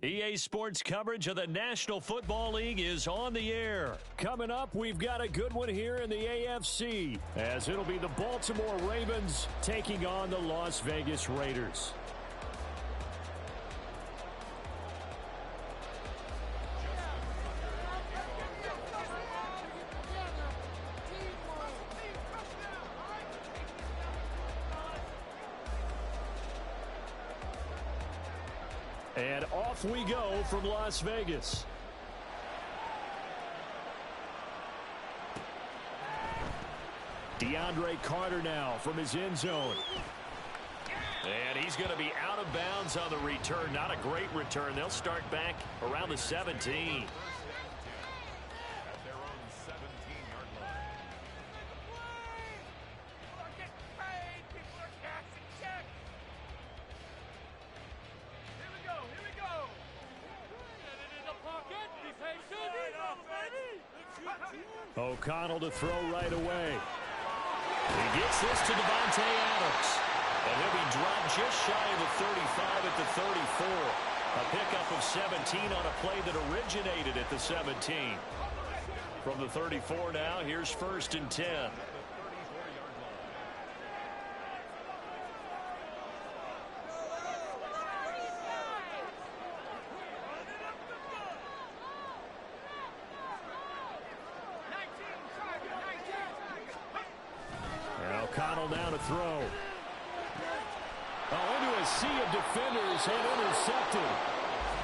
EA Sports coverage of the National Football League is on the air. Coming up, we've got a good one here in the AFC, as it'll be the Baltimore Ravens taking on the Las Vegas Raiders. And off we go from Las Vegas. DeAndre Carter now from his end zone. And he's going to be out of bounds on the return. Not a great return. They'll start back around the 17. O'Connell to throw right away. He gets this to Devontae Adams. And he'll be dropped just shy of the 35 at the 34. A pickup of 17 on a play that originated at the 17. From the 34 now, here's 1st and 10. O'Connell now to throw. Into a sea of defenders and intercepted.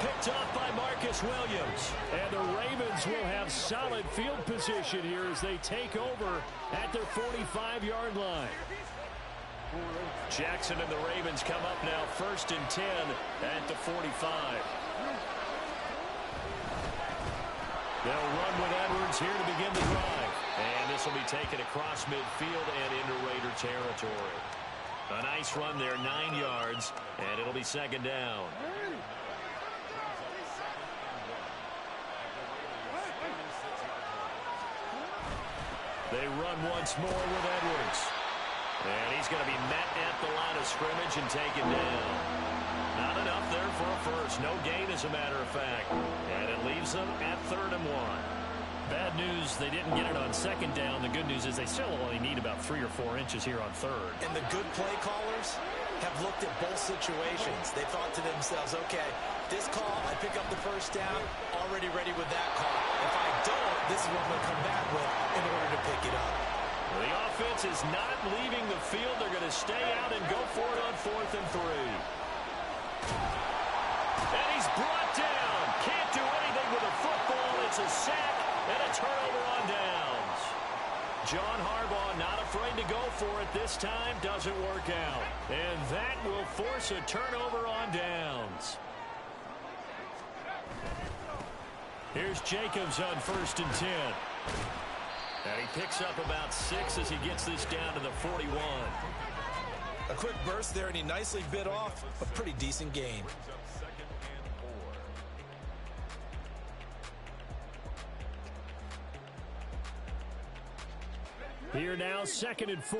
Picked off by Marcus Williams. And the Ravens will have solid field position here as they take over at their 45-yard line. Jackson and the Ravens come up now 1st and 10 at the 45. They'll run with Edwards here to begin the drive. And this will be taken across midfield and into Raider territory. A nice run there, 9 yards, and it'll be 2nd down. They run once more with Edwards. And he's going to be met at the line of scrimmage and taken down. Not enough there for a first. No gain, as a matter of fact. And it leaves them at 3rd and 1. Bad news, they didn't get it on 2nd down. The good news is they still only need about 3 or 4 inches here on 3rd. And the good play callers have looked at both situations. They thought to themselves, okay, this call, I pick up the 1st down, already ready with that call. If I don't, this is what I'm going to come back with in order to pick it up. The offense is not leaving the field. They're going to stay out and go for it on 4th and 3. And he's brought down. Can't do anything with a football. It's a sack. And a turnover on downs. John Harbaugh not afraid to go for it this time. Doesn't work out. And that will force a turnover on downs. Here's Jacobs on 1st and 10. And he picks up about 6 as he gets this down to the 41. A quick burst there, and he nicely bit off a pretty decent gain. Here now, 2nd and 4.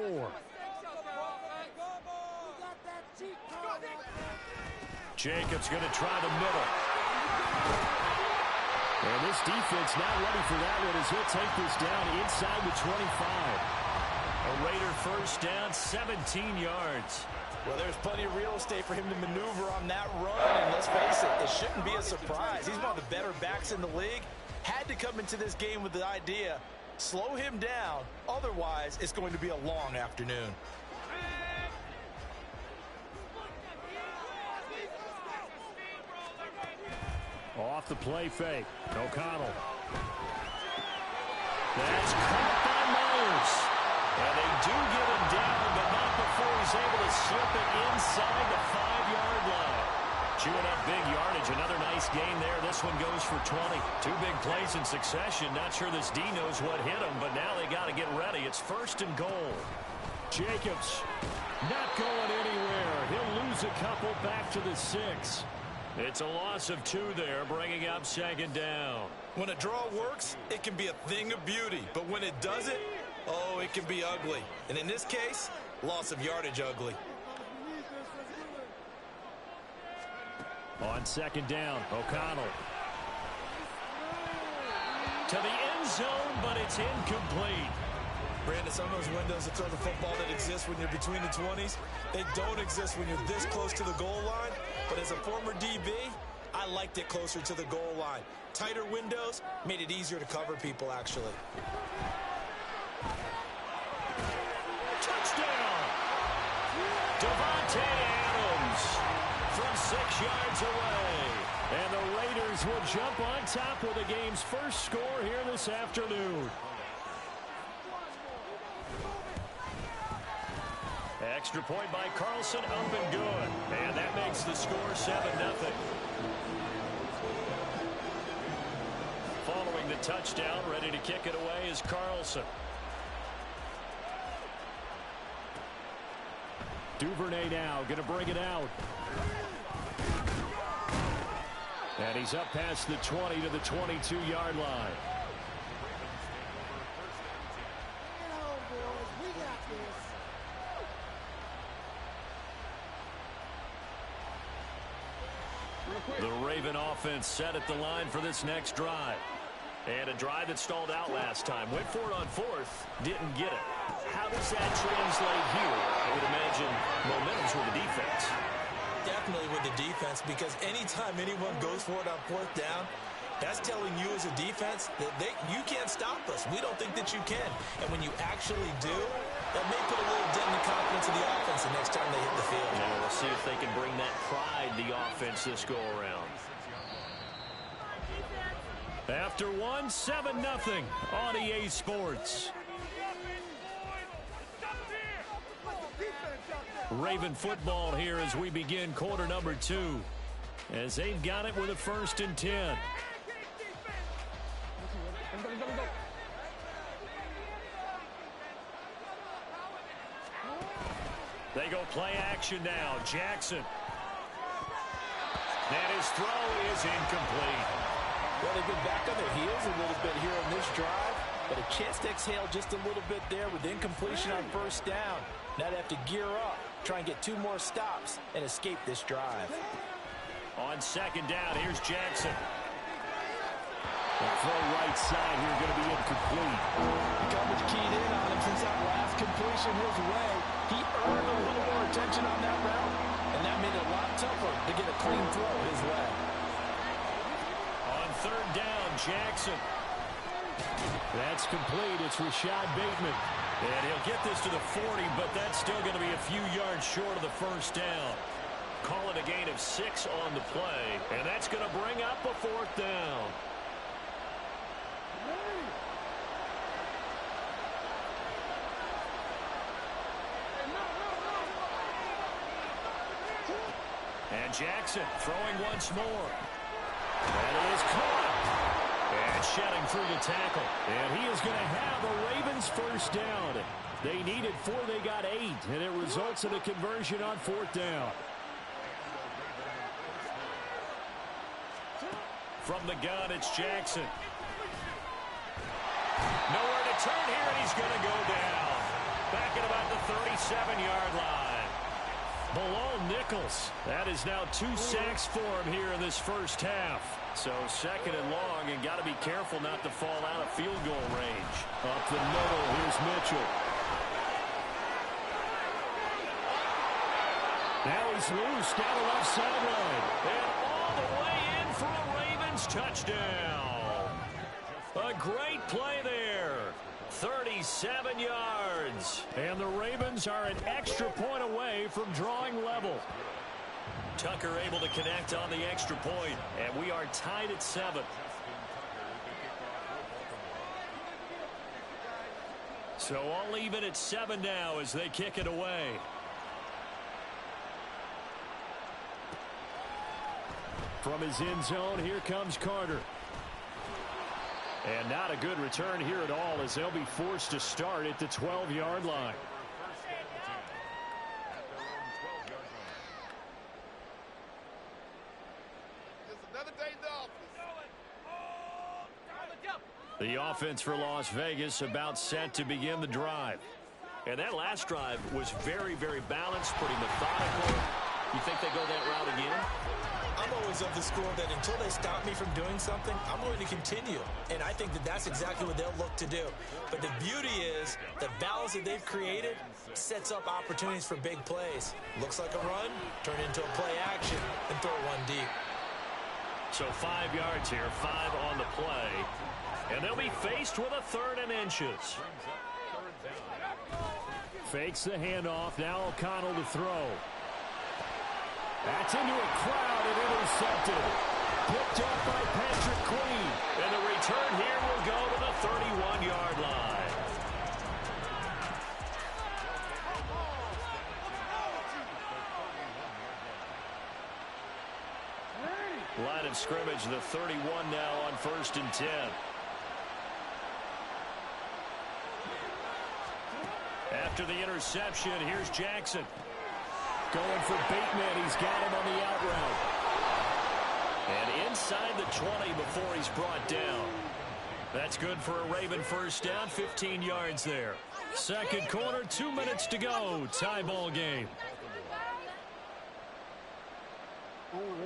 Jacobs going to try the middle. And this defense not ready for that one as he'll take this down inside the 25. A Raider 1st down, 17 yards. Well, there's plenty of real estate for him to maneuver on that run. And let's face it, it shouldn't be a surprise. He's one of the better backs in the league. Had to come into this game with the idea, slow him down, otherwise it's going to be a long afternoon. Off the play fake. O'Connell. That's caught by Myers. And they do get him down, but not before he's able to slip it inside the 5-yard line. Chewing up big yardage. Another nice gain there. This one goes for 20. 2 big plays in succession. Not sure this D knows what hit him, but now they got to get ready. It's 1st and goal. Jacobs not going anywhere. He'll lose a couple back to the 6. It's a loss of 2 there, bringing up 2nd down. When a draw works, it can be a thing of beauty. But when it doesn't, oh, it can be ugly. And in this case, loss of yardage ugly. On second down, O'Connell. To the end zone, but it's incomplete. Brandon, some of those windows to throw the football that exist when you're between the 20s, they don't exist when you're this close to the goal line. But as a former DB, I liked it closer to the goal line. Tighter windows made it easier to cover people, actually. Touchdown! Devontae Adams from 6 yards away. And the Raiders will jump on top with the game's first score here this afternoon. Extra point by Carlson, up and good. And that makes the score 7-0. Following the touchdown, ready to kick it away is Carlson. Duvernay now going to bring it out. And he's up past the 20 to the 22-yard line. The Raven offense set at the line for this next drive. And a drive that stalled out last time. Went for it on fourth, didn't get it. How does that translate here? I would imagine momentum's with the defense. Definitely with the defense, because anytime anyone goes for it on fourth down, that's telling you as a defense that you can't stop us. We don't think that you can. And when you actually do, that may put a little dent in the confidence of the offense the next time they hit the field. And we'll see if they can bring that pride, the offense, this go-around. After one, 7-0 on EA Sports. Raven football here as we begin quarter number 2. As they've got it with a 1st and 10. They go play action now. Jackson. And his throw is incomplete. Well, they've been back on their heels a little bit here on this drive, but a chance to exhale just a little bit there with incompletion on first down. Now they have to gear up, try and get 2 more stops, and escape this drive. On second down, here's Jackson. The throw right side here going to be incomplete. Coverage keyed in on him since that last completion his way. He earned a little more attention on that route, and that made it a lot tougher to get a clean throw his way. On third down, Jackson. That's complete. It's Rashad Bateman. And he'll get this to the 40, but that's still going to be a few yards short of the first down. Call it a gain of 6 on the play, and that's going to bring up a 4th down. And Jackson throwing once more. And it is caught. And shedding through the tackle. And he is going to have a Ravens first down. They needed 4, they got 8. And it results in a conversion on 4th down. From the gun, it's Jackson. Nowhere to turn here, and he's going to go down. Back at about the 37-yard line. Below Nichols. That is now 2 sacks for him here in this first half. So second and long, and got to be careful not to fall out of field goal range. Up the middle, here's Mitchell. Now he's loose down the left sideline. And all the way in for a Ravens touchdown. A great play there. 37 yards. And the Ravens are an extra point away from drawing level. Tucker able to connect on the extra point. And we are tied at 7. So all even at 7 now as they kick it away. From his end zone, here comes Carter. And not a good return here at all as they'll be forced to start at the 12-yard line. The offense for Las Vegas about set to begin the drive. And that last drive was very, very balanced, pretty methodical. You think they go that route again? I'm always always of the school that until they stop me from doing something, I'm going to continue. And I think that that's exactly what they'll look to do. But the beauty is the balance that they've created sets up opportunities for big plays. Looks like a run, turn into a play action, and throw one deep. So 5 yards here, 5 on the play. And they'll be faced with a 3rd and inches. Fakes the handoff. Now O'Connell to throw. That's into a crowd and intercepted. Picked up by Patrick Queen. And the return here will go to the 31-yard line. Line of scrimmage, the 31 now on 1st and 10. After the interception, here's Jackson. Going for Bateman. He's got him on the out route. And inside the 20 before he's brought down. That's good for a Raven first down, 15 yards there. Second quarter, 2 minutes to go. Tie ball game.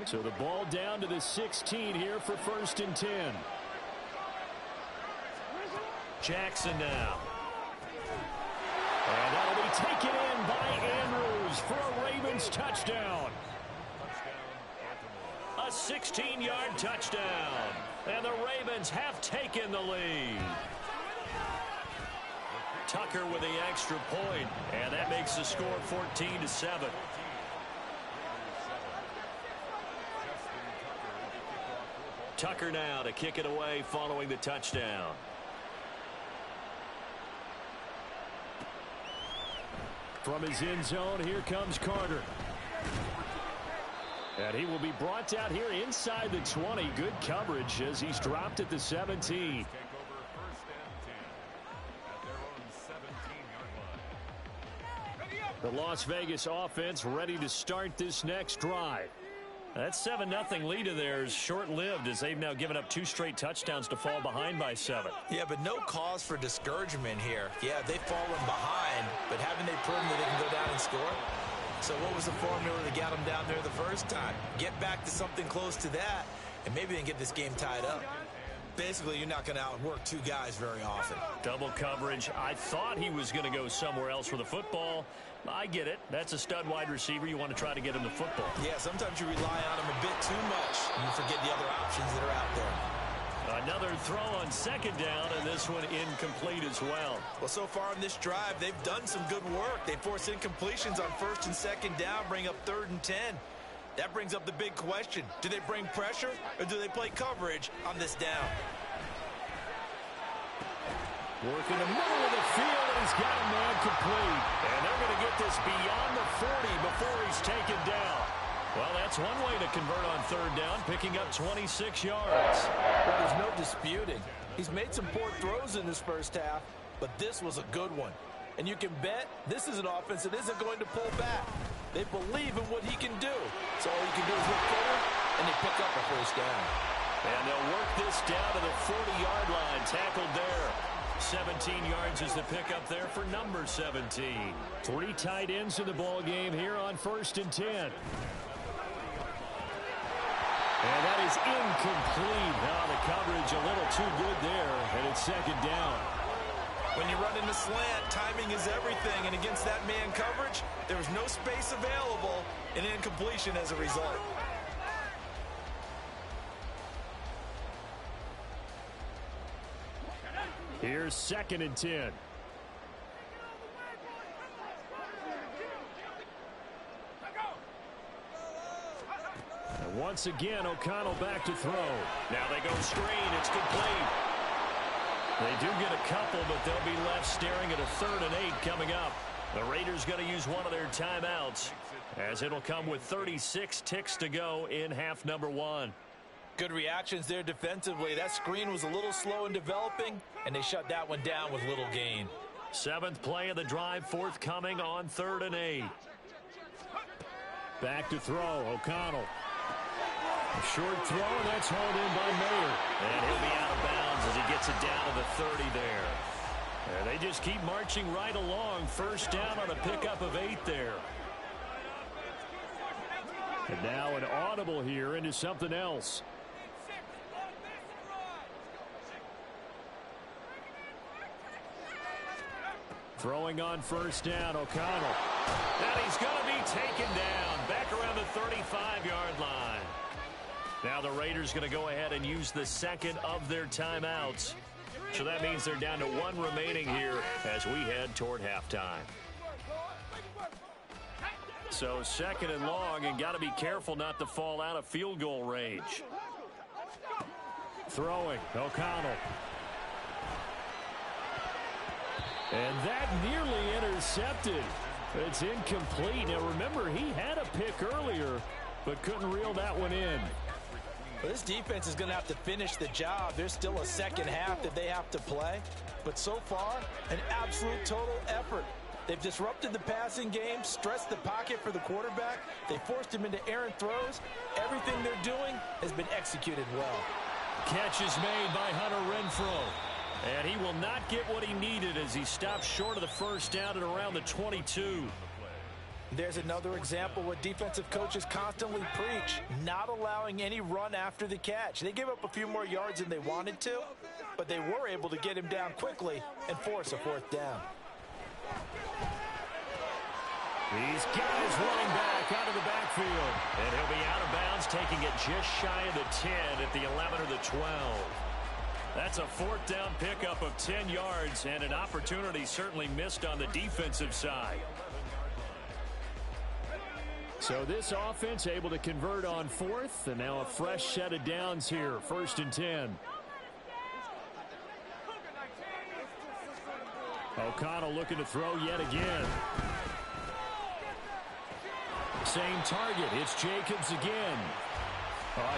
So the ball down to the 16 here for 1st and 10. Jackson now. And that'll be taken in by Andrews for a Ravens touchdown. A 16-yard touchdown. And the Ravens have taken the lead. Tucker with the extra point, and that makes the score 14-7. Tucker now to kick it away following the touchdown. From his end zone, here comes Carter. And he will be brought out here inside the 20. Good coverage as he's dropped at the 17. The Las Vegas offense ready to start this next drive. That 7-0 lead of theirs short-lived as they've now given up 2 straight touchdowns to fall behind by 7. Yeah, but no cause for discouragement here. Yeah, they've fallen behind, but haven't they proven that they can go down and score? So what was the formula that got them down there the first time? Get back to something close to that, and maybe they can get this game tied up. Basically, you're not going to outwork 2 guys very often. Double coverage. I thought he was going to go somewhere else with the football. I get it. That's a stud wide receiver. You want to try to get him the football. Yeah, sometimes you rely on him a bit too much, and you forget the other options that are out there. Another throw on 2nd down, and this one incomplete as well. Well, so far in this drive, they've done some good work. They force incompletions on 1st and 2nd down, bring up 3rd and 10. That brings up the big question. Do they bring pressure, or do they play coverage on this down? Working the middle of the field, and he's got a man complete. And they're going to get this beyond the 40 before he's taken down. Well, that's one way to convert on 3rd down, picking up 26 yards. Well, there's no disputing. He's made some poor throws in this first half, but this was a good one. And you can bet this is an offense that isn't going to pull back. They believe in what he can do. So all you can do is look forward, and they pick up a first down. And they'll work this down to the 40-yard line, tackled there. 17 yards is the pickup there for number 17. 3 tight ends in the ball game here on 1st and 10. And that is incomplete. Now the coverage a little too good there, and it's 2nd down. When you run in the slant, timing is everything, and against that man coverage, there was no space available, and incompletion as a result. Here's 2nd and 10. And once again, O'Connell back to throw. Now they go screen. It's complete. They do get a couple, but they'll be left staring at a 3rd and 8 coming up. The Raiders going to use one of their timeouts, as it'll come with 36 ticks to go in half number 1. Good reactions there defensively. That screen was a little slow in developing, and they shut that one down with little gain. 7th play of the drive forthcoming on 3rd and 8. Back to throw, O'Connell. A short throw, and that's hauled in by Mayer. And he'll be out of bounds as he gets it down to the 30 there. And they just keep marching right along. First down on a pickup of 8 there. And now an audible here into something else. Throwing on first down, O'Connell. And he's going to be taken down back around the 35-yard line. Now the Raiders going to go ahead and use the second of their timeouts. So that means they're down to one remaining here as we head toward halftime. So second and long, and got to be careful not to fall out of field goal range. Throwing, O'Connell. And that nearly intercepted. It's incomplete. Now remember, he had a pick earlier, but couldn't reel that one in. Well, this defense is going to have to finish the job. There's still a second half that they have to play. But so far, an absolute total effort. They've disrupted the passing game, stressed the pocket for the quarterback. They forced him into errant throws. Everything they're doing has been executed well. Catch is made by Hunter Renfrow. And he will not get what he needed as he stops short of the first down at around the 22. There's another example what defensive coaches constantly preach, not allowing any run after the catch. They gave up a few more yards than they wanted to, but they were able to get him down quickly and force a fourth down. These guys running back out of the backfield. And he'll be out of bounds, taking it just shy of the 10 at the 11 or the 12. That's a fourth down pickup of 10 yards and an opportunity certainly missed on the defensive side. So this offense able to convert on fourth, and now a fresh set of downs here, 1st and 10. O'Connell looking to throw yet again. Same target. It's Jacobs again.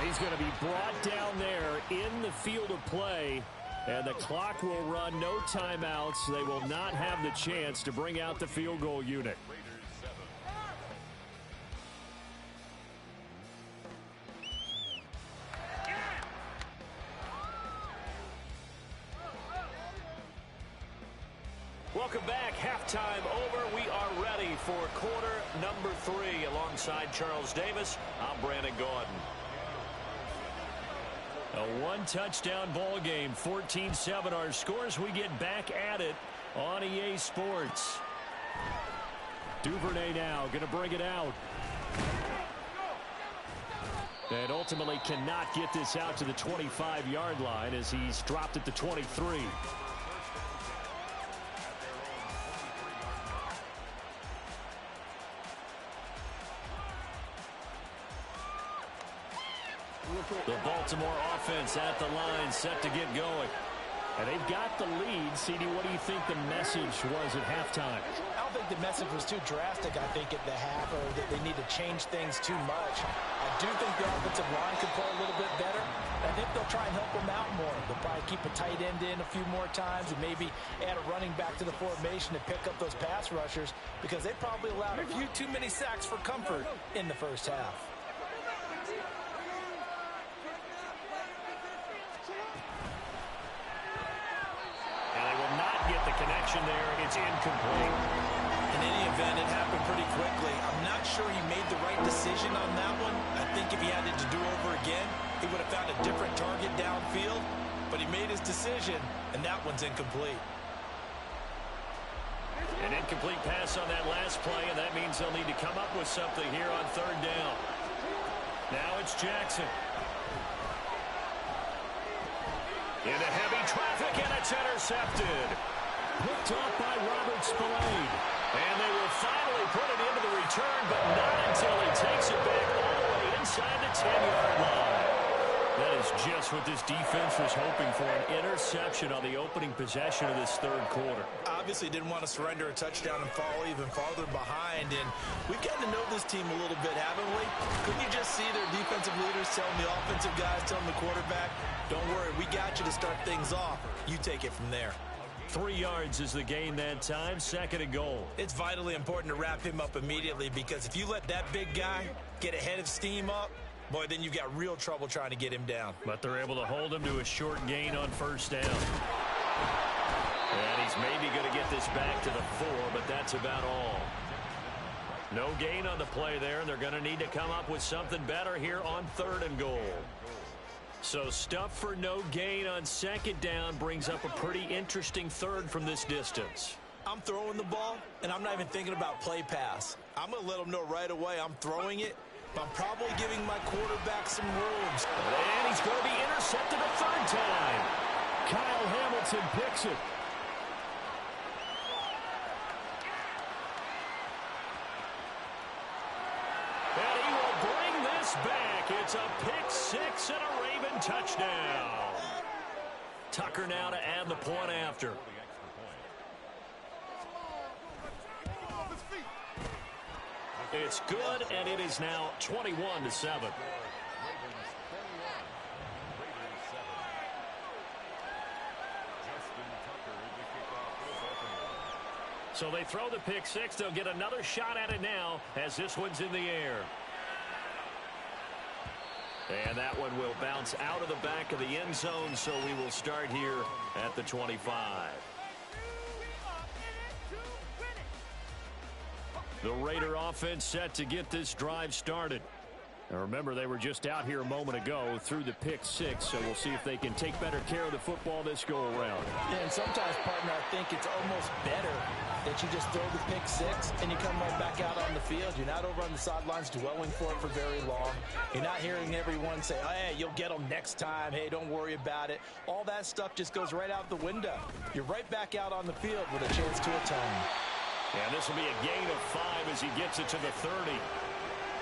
He's going to be brought down there in the field of play, and the clock will run, no timeouts. They will not have the chance to bring out the field goal unit. Welcome back. Halftime over. We are ready for quarter number 3. Alongside Charles Davis, I'm Brandon Gaudin. A one-touchdown ball game, 14-7 our scores. We get back at it on EA Sports. Duvernay now going to bring it out. And ultimately cannot get this out to the 25-yard line as he's dropped at the 23. The Baltimore offense at the line, set to get going. And they've got the lead. CD, what do you think the message was at halftime? I don't think the message was too drastic, I think, at the half, or that they need to change things too much. I do think the offensive line could play a little bit better. I think they'll try and help them out more. They'll probably keep a tight end in a few more times and maybe add a running back to the formation to pick up those pass rushers, because they probably allowed a few too many sacks for comfort in the first half. Connection there. It's incomplete. In any event, it happened pretty quickly. I'm not sure he made the right decision on that one. I think if he had it to do over again, he would have found a different target downfield. But he made his decision, and that one's incomplete. An incomplete pass on that last play, and that means they'll need to come up with something here on third down. Now it's Jackson. Into heavy traffic, and it's intercepted. Picked off by Robert Spillane. And they will finally put it into the return, but not until he takes it back all the way inside the 10-yard line. That is just what this defense was hoping for, an interception on the opening possession of this third quarter. Obviously didn't want to surrender a touchdown and fall even farther behind, and we've gotten to know this team a little bit, haven't we? Couldn't you just see their defensive leaders telling the offensive guys, telling the quarterback, don't worry, we got you to start things off. You take it from there. 3 yards is the gain that time, 2nd and goal. It's vitally important to wrap him up immediately, because if you let that big guy get ahead of steam up, boy, then you've got real trouble trying to get him down. But they're able to hold him to a short gain on first down. And he's maybe going to get this back to the 4, but that's about all. No gain on the play there, and they're going to need to come up with something better here on 3rd and goal. So stuff for no gain on 2nd down brings up a pretty interesting 3rd from this distance. I'm throwing the ball, and I'm not even thinking about play pass. I'm going to let them know right away I'm throwing it, but I'm probably giving my quarterback some room. And he's going to be intercepted a 3rd time. Kyle Hamilton picks it. And he will bring this back. It's a pick 6 and a Raven touchdown. Tucker now to add the point after. It's good, and it is now 21-7. So they throw the pick 6. They'll get another shot at it now as this one's in the air. And that one will bounce out of the back of the end zone, so we will start here at the 25. The Raider offense set to get this drive started. Now remember, they were just out here a moment ago through the pick 6, so we'll see if they can take better care of the football this go-around. Yeah, and sometimes, partner, I think it's almost better that you just throw the pick 6 and you come right back out on the field. You're not over on the sidelines dwelling for it for very long. You're not hearing everyone say, oh, hey, you'll get them next time. Hey, don't worry about it. All that stuff just goes right out the window. You're right back out on the field with a chance to atone. And this will be a gain of 5 as he gets it to the 30.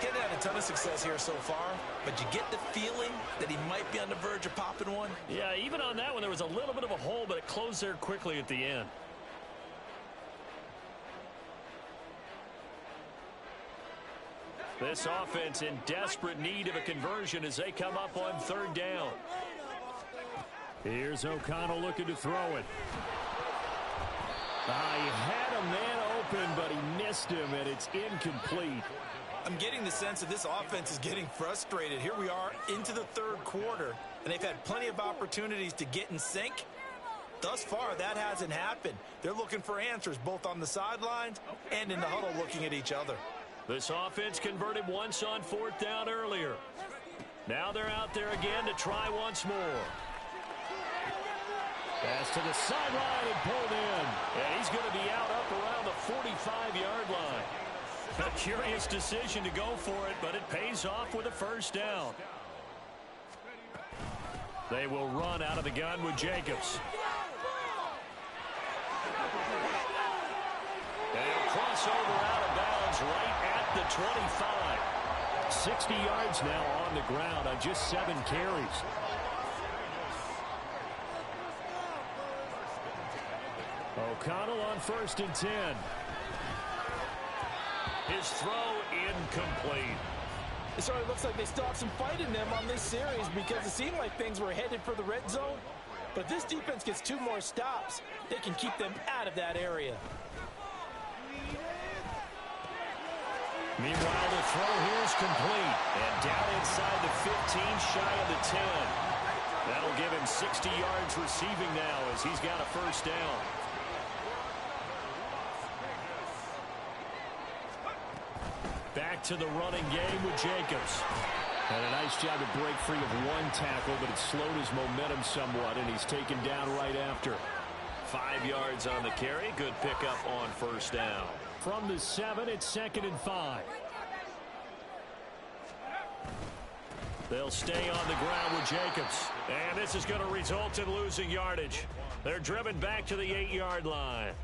Getting had a ton of success here so far, but you get the feeling that he might be on the verge of popping one. Yeah, even on that one, there was a little bit of a hole, but it closed there quickly at the end. This offense in desperate need of a conversion as they come up on 3rd down. Here's O'Connell looking to throw it. He had a man open, but he missed him, and it's incomplete. I'm getting the sense that this offense is getting frustrated. Here we are into the 3rd quarter, and they've had plenty of opportunities to get in sync. Thus far, that hasn't happened. They're looking for answers both on the sidelines and in the huddle looking at each other. This offense converted once on 4th down earlier. Now they're out there again to try once more. Pass to the sideline and pulled in. And he's going to be out up around the 45-yard line. A curious decision to go for it, but it pays off with a 1st down. They will run out of the gun with Jacobs. And he'll cross over out of bounds right at the 25. 60 yards now on the ground on just 7 carries. O'Connell on 1st and 10. His throw incomplete. It sort of looks like they still have some fight in them on this series because it seemed like things were headed for the red zone. But if this defense gets 2 more stops, they can keep them out of that area. Meanwhile, the throw here is complete. And down inside the 15, shy of the 10. That'll give him 60 yards receiving now as he's got a 1st down. Back to the running game with Jacobs. And a nice job to break free of 1 tackle, but it slowed his momentum somewhat, and he's taken down right after. 5 yards on the carry. Good pickup on 1st down. From the 7, it's 2nd and 5. They'll stay on the ground with Jacobs. And this is going to result in losing yardage. They're driven back to the 8-yard line.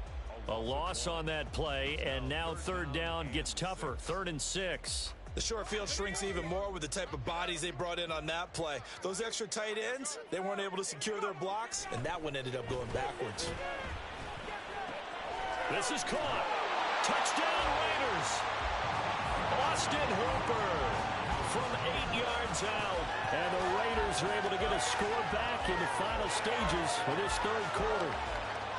A loss on that play, and now 3rd down gets tougher. 3rd and 6. The short field shrinks even more with the type of bodies they brought in on that play. Those extra tight ends, they weren't able to secure their blocks, and that one ended up going backwards. This is caught. Touchdown Raiders. Austin Hooper from 8 yards out. And the Raiders are able to get a score back in the final stages of this 3rd quarter.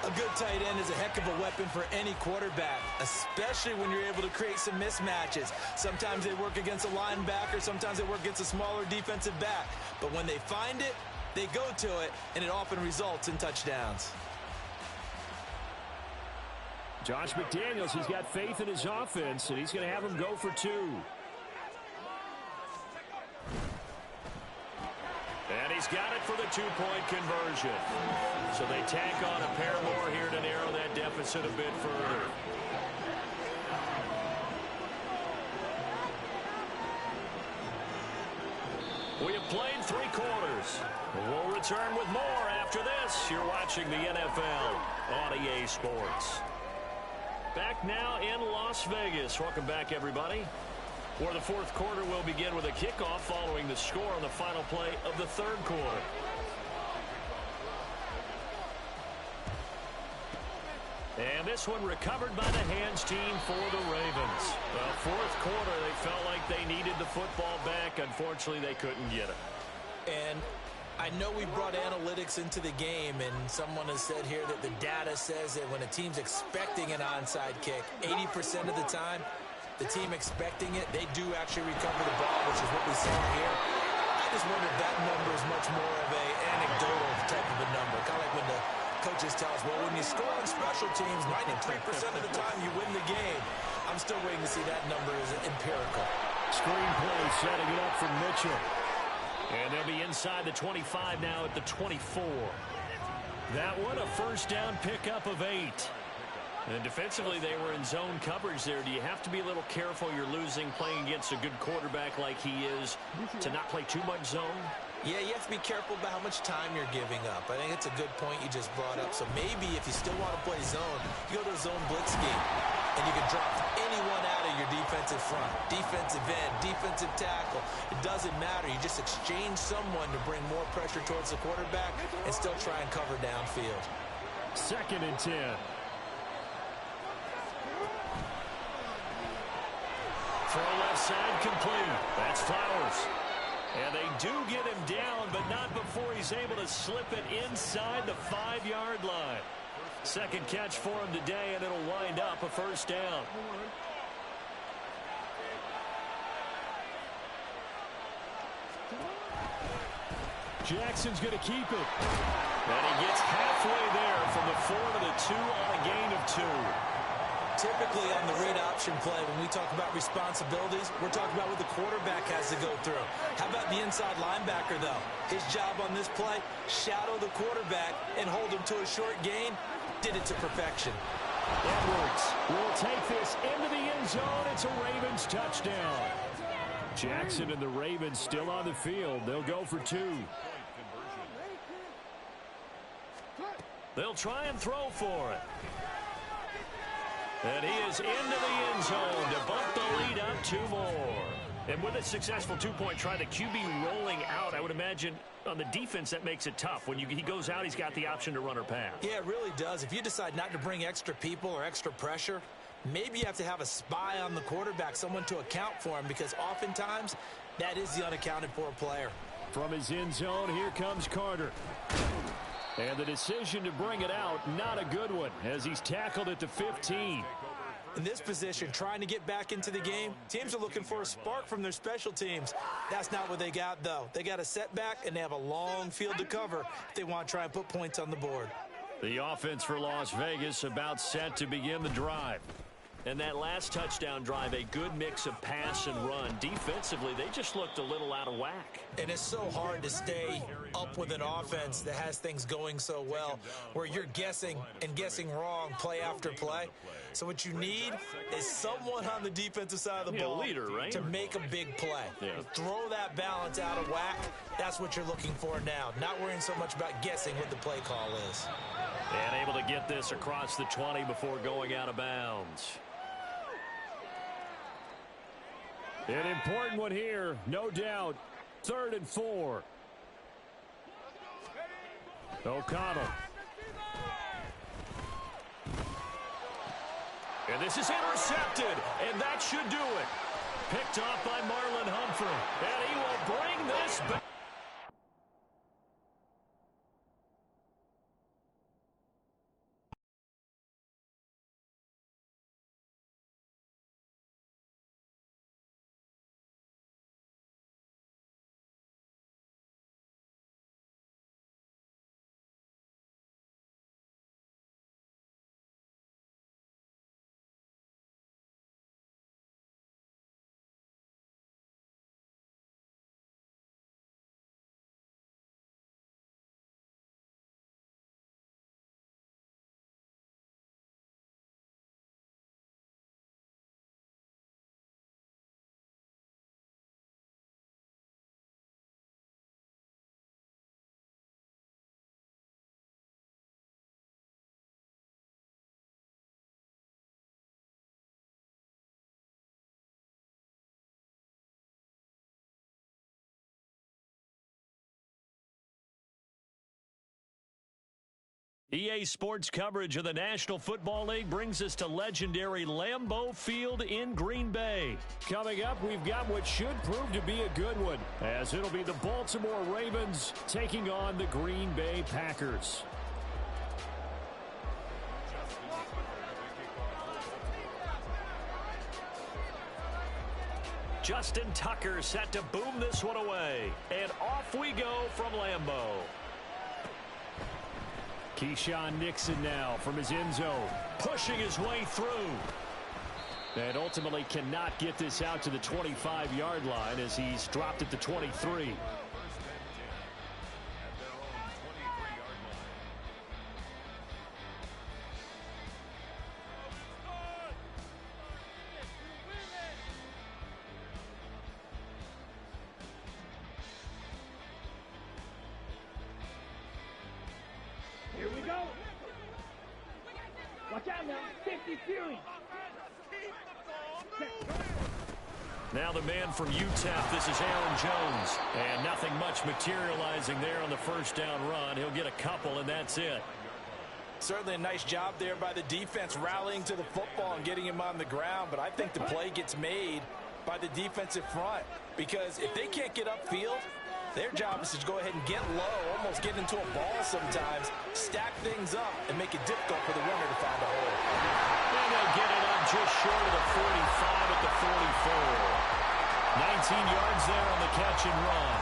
A good tight end is a heck of a weapon for any quarterback, especially when you're able to create some mismatches. Sometimes they work against a linebacker, sometimes they work against a smaller defensive back. But when they find it, they go to it, and it often results in touchdowns. Josh McDaniels, he's got faith in his offense, and he's going to have him go for 2. And he's got it for the 2-point conversion. So they tack on a pair more here to narrow that deficit a bit further. We have played 3 quarters. We'll return with more after this. You're watching the NFL on EA Sports. Back now in Las Vegas. Welcome back, everybody. For the 4th quarter, we'll begin with a kickoff following the score on the final play of the 3rd quarter. And this one recovered by the hands team for the Ravens. Well, 4th quarter, they felt like they needed the football back. Unfortunately, they couldn't get it. And I know we brought analytics into the game, and someone has said here that the data says that when a team's expecting an onside kick, 80% of the time, the team expecting it, they do actually recover the ball, which is what we saw here. I just wonder if that number is much more of an anecdotal type of a number, kind of like when the coaches tell us, well, when you score on special teams, 93% of the time you win the game. I'm still waiting to see that number is empirical. Screen play setting it up for Mitchell. And they'll be inside the 25 now at the 24. That one, a first down pickup of 8. And defensively, they were in zone coverage there. Do you have to be a little careful? You're losing playing against a good quarterback like he is to not play too much zone? Yeah, you have to be careful about how much time you're giving up. I think it's a good point you just brought up. So maybe if you still want to play zone, you go to a zone blitz scheme, and you can drop anyone out of your defensive front, defensive end, defensive tackle. It doesn't matter. You just exchange someone to bring more pressure towards the quarterback and still try and cover downfield. 2nd and 10. Throw left side complete. That's Flowers. And they do get him down, but not before he's able to slip it inside the 5-yard line. 2nd catch for him today, and it'll wind up a first down. Jackson's going to keep it. And he gets halfway there from the 4 to the 2 on a gain of 2. Typically on the read option play, when we talk about responsibilities, we're talking about what the quarterback has to go through. How about the inside linebacker, though? His job on this play, shadow the quarterback and hold him to a short gain. Did it to perfection. Edwards will take this into the end zone. It's a Ravens touchdown. Jackson and the Ravens still on the field. They'll go for 2. They'll try and throw for it. And he is into the end zone to bump the lead up 2 more. And with a successful 2-point try, the QB rolling out, I would imagine on the defense that makes it tough. When he goes out, he's got the option to run or pass. Yeah, it really does. If you decide not to bring extra people or extra pressure, maybe you have to have a spy on the quarterback, someone to account for him, because oftentimes that is the unaccounted for player. From his end zone, here comes Carter. And the decision to bring it out, not a good one, as he's tackled at the 15. In this position, trying to get back into the game, teams are looking for a spark from their special teams. That's not what they got, though. They got a setback, and they have a long field to cover if they want to try and put points on the board. The offense for Las Vegas about set to begin the drive. And that last touchdown drive, a good mix of pass and run. Defensively, they just looked a little out of whack. And it's so hard to stay up with an offense that has things going so well, where you're guessing and guessing wrong play after play. So what you need is someone on the defensive side of the ball leader, right? to make a big play. Yeah. Throw that balance out of whack. That's what you're looking for now. Not worrying so much about guessing what the play call is. And able to get this across the 20 before going out of bounds. An important one here, no doubt. 3rd and 4. O'Connell. And this is intercepted, and that should do it. Picked off by Marlon Humphrey, and he will bring this back. EA Sports coverage of the National Football League brings us to legendary Lambeau Field in Green Bay. Coming up, we've got what should prove to be a good one, as it'll be the Baltimore Ravens taking on the Green Bay Packers. Justin Tucker set to boom this one away. And off we go from Lambeau. Keyshawn Nixon now from his end zone, pushing his way through. And ultimately cannot get this out to the 25-yard line as he's dropped at the 23. Here we go. Watch out now. 50 Fury. Now the man from UTEP, this is Aaron Jones. And nothing much materializing there on the first down run. He'll get a couple, and that's it. Certainly a nice job there by the defense rallying to the football and getting him on the ground. But I think the play gets made by the defensive front, because if they can't get upfield, their job is to go ahead and get low, almost get into a ball sometimes, stack things up, and make it difficult for the runner to find a hole. And they'll get it up just short of the 45 at the 44. 19 yards there on the catch and run.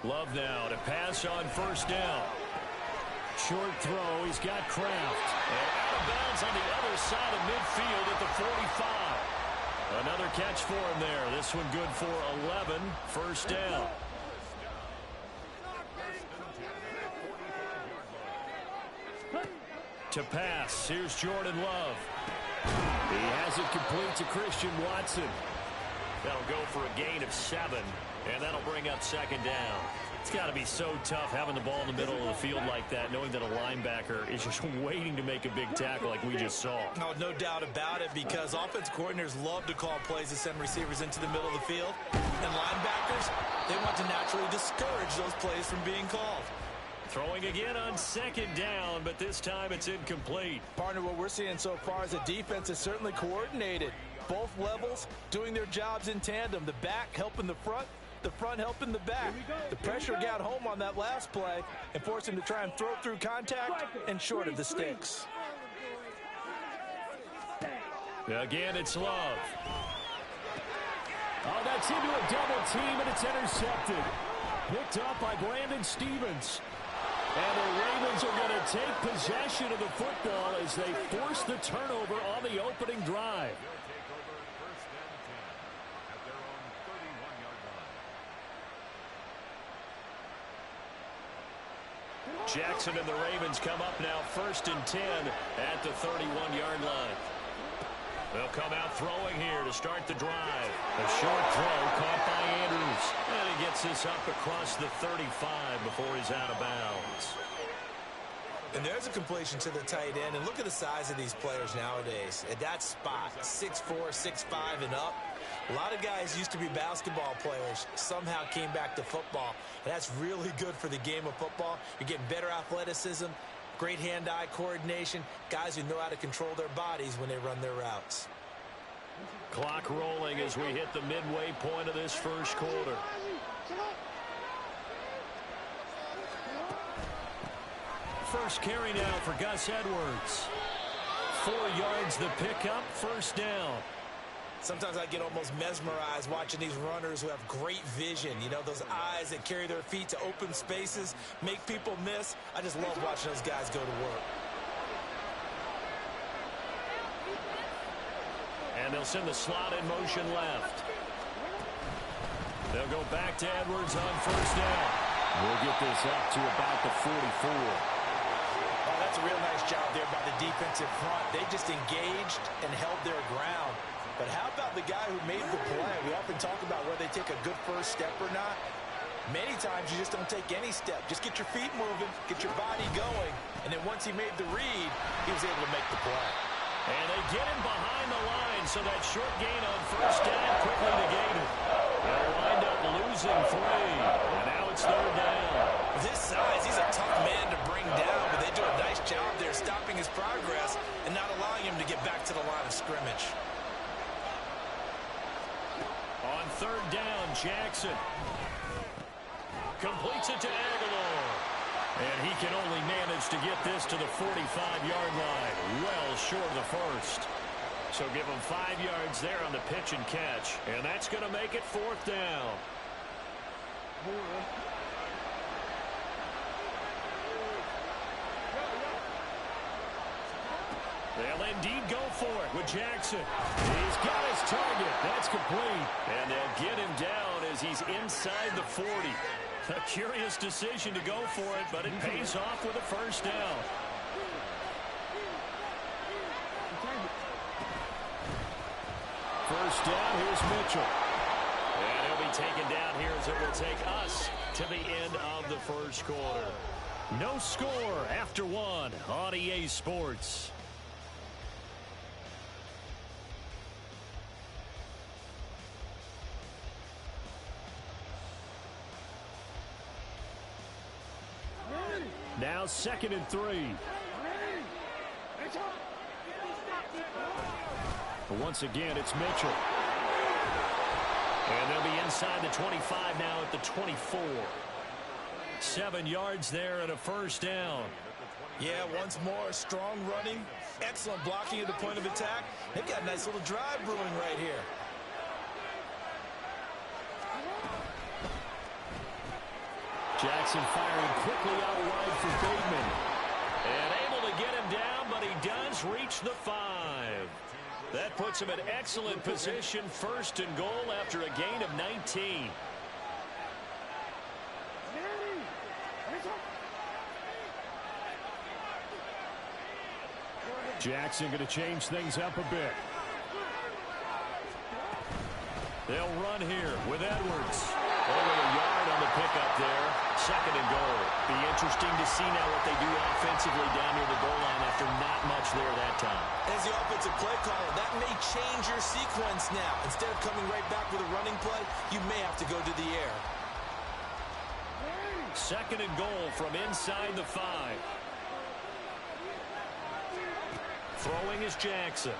Love now to pass on first down. Short throw, he's got Kraft. And out of bounds on the other side of midfield at the 45. Another catch for him there. This one good for 11. First down. To pass, here's Jordan Love. He has it complete to Christian Watson. That'll go for a gain of 7, and that'll bring up second down. It's got to be so tough having the ball in the middle of the field like that, knowing that a linebacker is just waiting to make a big tackle like we just saw. Oh, no doubt about it, because offense coordinators love to call plays to send receivers into the middle of the field. And linebackers, they want to naturally discourage those plays from being called. Throwing again on second down, but this time it's incomplete. Partner, what we're seeing so far is the defense is certainly coordinated. Both levels doing their jobs in tandem. The back helping the front helping the back. The pressure got home on that last play and forced him to try and throw through contact and short of the sticks. Again, it's Love. Oh, that's into a double team, and it's intercepted. Picked up by Brandon Stevens. And the Ravens are going to take possession of the football as they force the turnover on the opening drive. Jackson and the Ravens come up now 1st and 10 at the 31-yard line. They'll come out throwing here to start the drive. A short throw caught by Andrews. And he gets this up across the 35 before he's out of bounds. And there's a completion to the tight end. And look at the size of these players nowadays. At that spot, 6'4", 6'5", and up. A lot of guys used to be basketball players, somehow came back to football. And that's really good for the game of football. You're getting better athleticism, great hand-eye coordination, guys who know how to control their bodies when they run their routes. Clock rolling as we hit the midway point of this first quarter. First carry now for Gus Edwards. 4 yards the pickup, first down. Sometimes I get almost mesmerized watching these runners who have great vision. You know, those eyes that carry their feet to open spaces, make people miss. I just love watching those guys go to work. And they'll send the slot in motion left. They'll go back to Edwards on first down. We'll get this up to about the 44. Oh, that's a real nice job there by the defensive front. They just engaged and held their ground. But how about the guy who made the play? We often talk about whether they take a good first step or not. Many times you just don't take any step. Just get your feet moving, get your body going. And then once he made the read, he was able to make the play. And they get him behind the line, so that short gain on first down quickly negated. They'll wind up losing 3. And now it's third down. With his size, he's a tough man to bring down, but they do a nice job there stopping his progress and not allowing him to get back to the line of scrimmage. On third down, Jackson completes it to Aguilar. And he can only manage to get this to the 45-yard line, well short of the first. So give him 5 yards there on the pitch and catch. And that's going to make it fourth down. They'll indeed go for it with Jackson. He's got his target. That's complete. And they'll get him down as he's inside the 40. A curious decision to go for it, but it pays off with a first down. First down, here's Mitchell. And he'll be taken down here as it will take us to the end of the first quarter. No score after 1 on EA Sports. Now 2nd and 3. Once again, it's Mitchell. And they'll be inside the 25 now at the 24. 7 yards there and a first down. Yeah, once more, strong running, excellent blocking at the point of attack. They've got a nice little drive brewing right here. Jackson firing quickly out wide for Bateman. And able to get him down, but he does reach the 5. That puts him in excellent position, 1st and goal after a gain of 19. Jackson going to change things up a bit. They'll run here with Edwards. Only a yard on the pickup there. 2nd and goal. Be interesting to see now what they do offensively down near the goal line after not much there that time. As the offensive play caller, that may change your sequence now. Instead of coming right back with a running play, you may have to go to the air. 2nd and goal from inside the 5. Throwing is Jackson.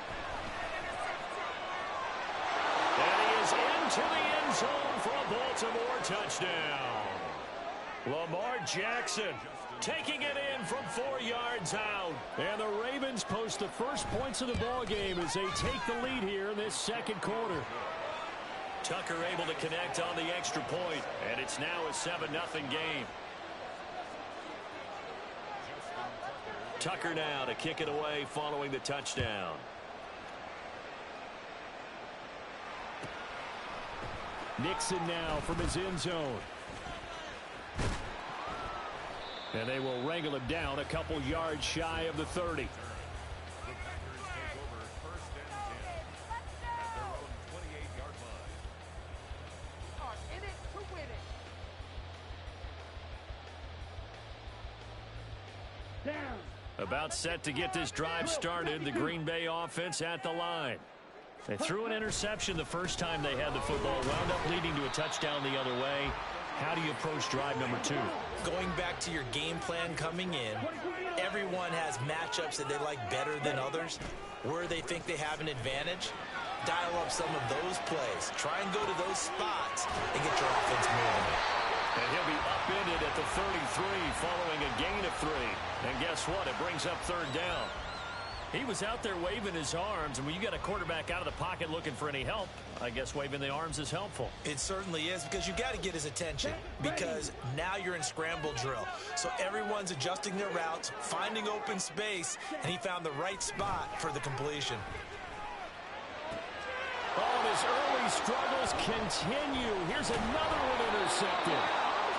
And he is into the end zone for a Baltimore touchdown. Lamar Jackson taking it in from 4 yards out. And the Ravens post the first points of the ball game as they take the lead here in this 2nd quarter. Tucker able to connect on the extra point, and it's now a 7-0 game. Tucker now to kick it away following the touchdown. Nixon now from his end zone. And they will wrangle him down a couple yards shy of the 30. About set to get this drive started, the Green Bay offense at the line. They threw an interception the first time they had the football, wound up leading to a touchdown the other way. How do you approach drive number 2? Going back to your game plan coming in, everyone has matchups that they like better than others. Where they think they have an advantage, dial up some of those plays. Try and go to those spots and get your offense moving. And he'll be upended at the 33 following a gain of 3. And guess what? It brings up 3rd down. He was out there waving his arms, and when you got a quarterback out of the pocket looking for any help, I guess waving the arms is helpful. It certainly is, because you got to get his attention, because now you're in scramble drill. So everyone's adjusting their routes, finding open space, and he found the right spot for the completion. Oh, his early struggles continue. Here's another one intercepted.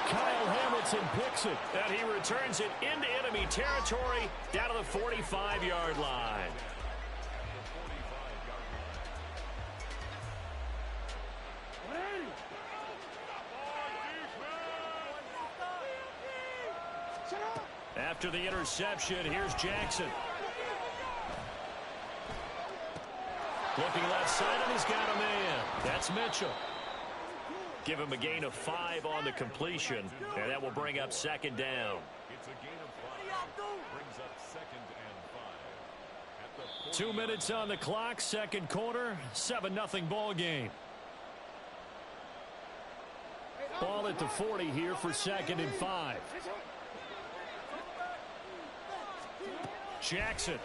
Kyle Hamilton picks it, and he returns it into enemy territory down to the 45-yard line. After the interception, here's Jackson. Looking left side, and he's got a man. That's Mitchell. Give him a gain of 5 on the completion, and that will bring up second down. It's a gain of 5. Brings up second and 5. 2 minutes on the clock, second quarter, 7-0 ball game. Ball at the 40 here for second and 5. Jackson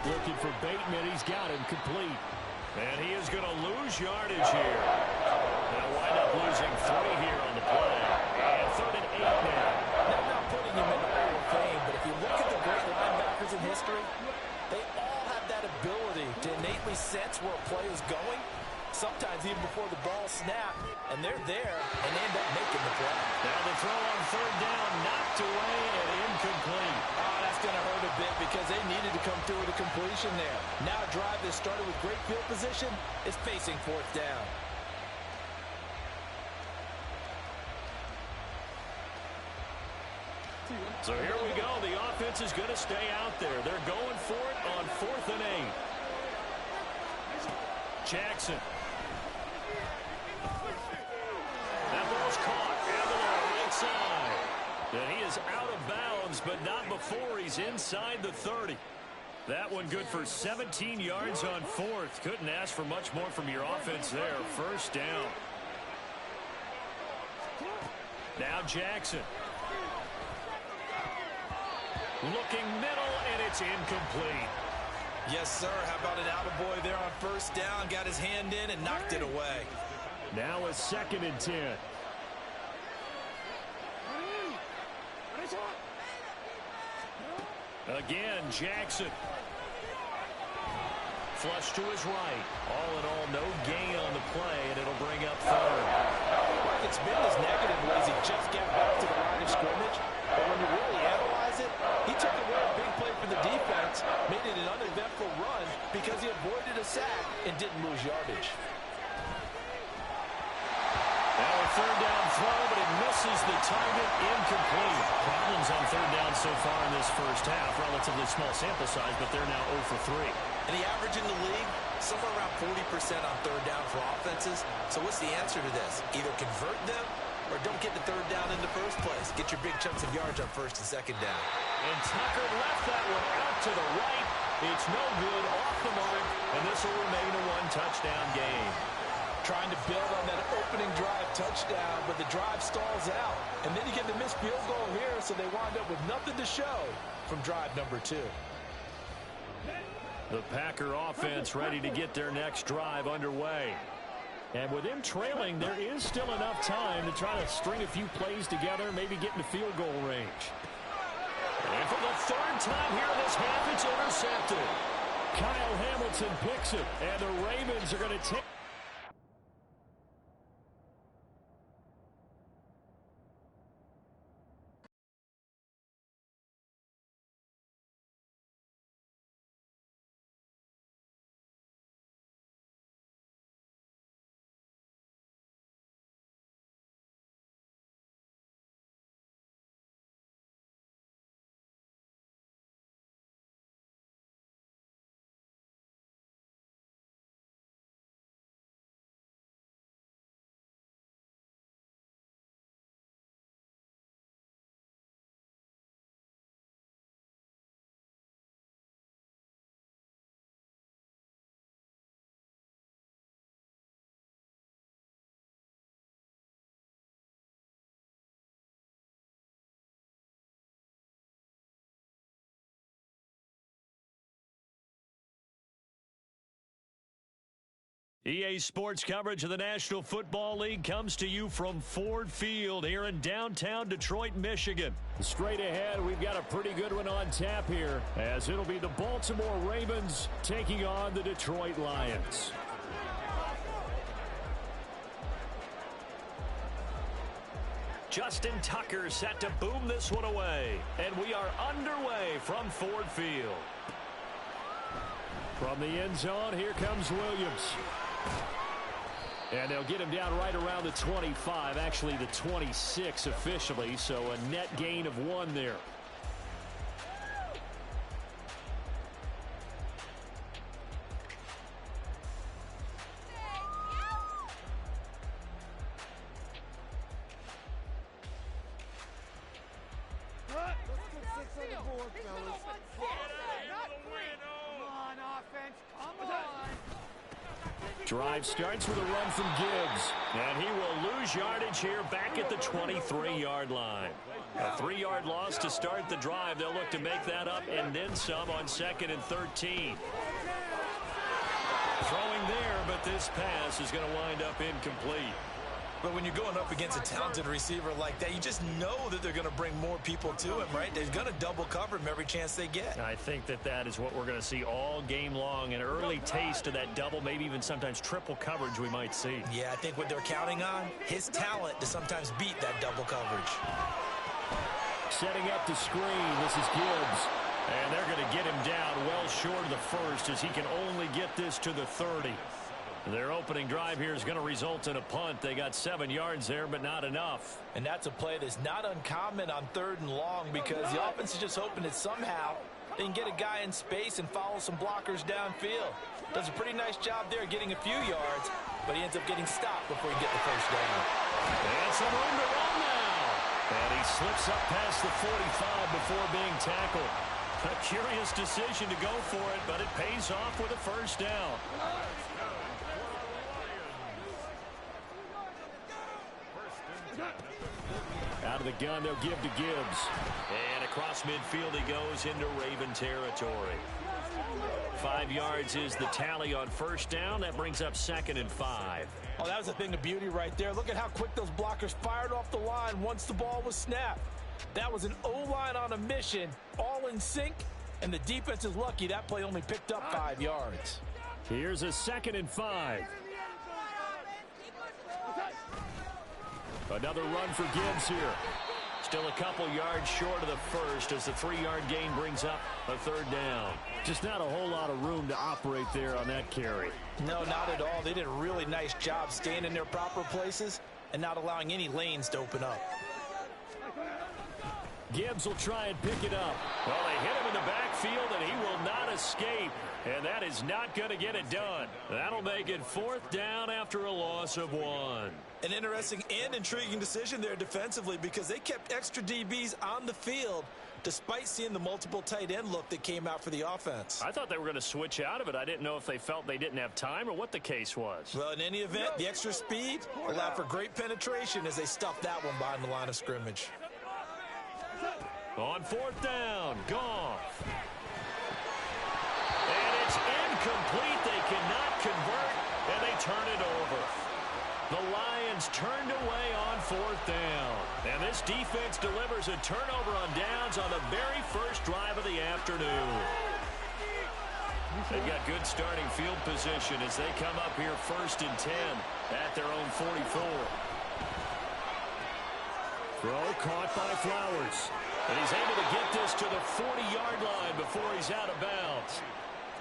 looking for Bateman. He's got him complete. And he is going to lose yardage here. They'll wind up losing 3 here on the play. And 3rd and 8 now. I'm not putting him in the Hall of Fame, but if you look at the great linebackers in history, they all have that ability to innately sense where a play is going, sometimes even before the ball snapped, and they're there and end up making the play. Now the throw on 3rd down, knocked away and incomplete. Oh, that's going to hurt a bit because they needed to come through with a completion there. Now a drive that started with great field position is facing 4th down. So here we go. The offense is going to stay out there. They're going for it on 4th and 8. Jackson. That ball's caught. Aguilar right side. And he is out of bounds, but not before he's inside the 30. That one good for 17 yards on 4th. Couldn't ask for much more from your offense there. 1st down. Now Jackson. Looking middle, and it's incomplete. Yes, sir. How about an attaboy there on 1st down? Got his hand in and knocked it away. Now a 2nd and 10. Again, Jackson. Flush to his right. All in all, no gain on the play, and it'll bring up 3rd. It's been as negative as he just got back to the line of scrimmage. But when you really analyze it, he took away a big play for the defense, made it an uneventful run because he avoided a sack and didn't lose yardage. Now a 3rd down throw, but it misses the target, incomplete. Problems on 3rd down so far in this first half. Relatively small sample size, but they're now 0 for 3. And the average in the league, somewhere around 40% on 3rd down for offenses. So what's the answer to this? Either convert them or don't get the 3rd down in the first place. Get your big chunks of yards on 1st and 2nd down. And Tucker left that one out to the right. It's no good, off the mark, and this will remain a 1-touchdown game. Trying to build on that opening drive touchdown, but the drive stalls out. And then you get the missed field goal here, so they wind up with nothing to show from drive number 2. The Packer offense ready to get their next drive underway. And with them trailing, there is still enough time to try to string a few plays together, maybe get into field goal range. And for the 3rd time here in this half, it's intercepted. Kyle Hamilton picks it, and the Ravens are going to take. EA Sports coverage of the National Football League comes to you from Ford Field here in downtown Detroit, Michigan. Straight ahead, we've got a pretty good one on tap here, as it'll be the Baltimore Ravens taking on the Detroit Lions. Justin Tucker set to boom this one away, and we are underway from Ford Field. From the end zone, here comes Williams. And they'll get him down right around the 25, actually the 26 officially, so a net gain of 1 there. Drive starts with a run from Gibbs. And he will lose yardage here back at the 23-yard line. A 3-yard loss to start the drive. They'll look to make that up and then some on 2nd and 13. Throwing there, but this pass is going to wind up incomplete. But when you're going up against a talented receiver like that, you just know that they're going to bring more people to him, right? They're going to double cover him every chance they get. I think that is what we're going to see all game long. An early taste of that double, maybe even sometimes triple coverage we might see. Yeah, I think what they're counting on, his talent to sometimes beat that double coverage. Setting up the screen, this is Gibbs. And they're going to get him down well short of the first as he can only get this to the 30. Their opening drive here is going to result in a punt. They got 7 yards there, but not enough. And that's a play that's not uncommon on 3rd and long because the offense is just hoping that somehow they can get a guy in space and follow some blockers downfield. Does a pretty nice job there getting a few yards, but he ends up getting stopped before he gets the first down. And some room to run now. And he slips up past the 45 before being tackled. A curious decision to go for it, but it pays off with a first down. Out of the gun, they'll give to Gibbs. And across midfield he goes into Raven territory. 5 yards is the tally on first down. That brings up 2nd and 5. Oh, that was a thing of beauty right there. Look at how quick those blockers fired off the line once the ball was snapped. That was an O-line on a mission, all in sync, and the defense is lucky that play only picked up 5 yards. Here's a 2nd and 5. Another run for Gibbs here. Still a couple yards short of the first as the 3-yard gain brings up a 3rd down. Just not a whole lot of room to operate there on that carry. No, not at all. They did a really nice job staying in their proper places and not allowing any lanes to open up. Gibbs will try and pick it up. Well, they hit him in the backfield, and he will not escape. And that is not going to get it done. That'll make it 4th down after a loss of 1. An interesting and intriguing decision there defensively because they kept extra DBs on the field despite seeing the multiple tight end look that came out for the offense. I thought they were going to switch out of it. I didn't know if they felt they didn't have time or what the case was. Well, in any event, the extra speed allowed for great penetration as they stuffed that one behind the line of scrimmage. On 4th down, Goff. And it's incomplete. They cannot convert, and they turn it over. The Lions turned away on 4th down. And this defense delivers a turnover on downs on the very first drive of the afternoon. They've got good starting field position as they come up here 1st and 10 at their own 44. Throw caught by Flowers. And he's able to get this to the 40-yard line before he's out of bounds.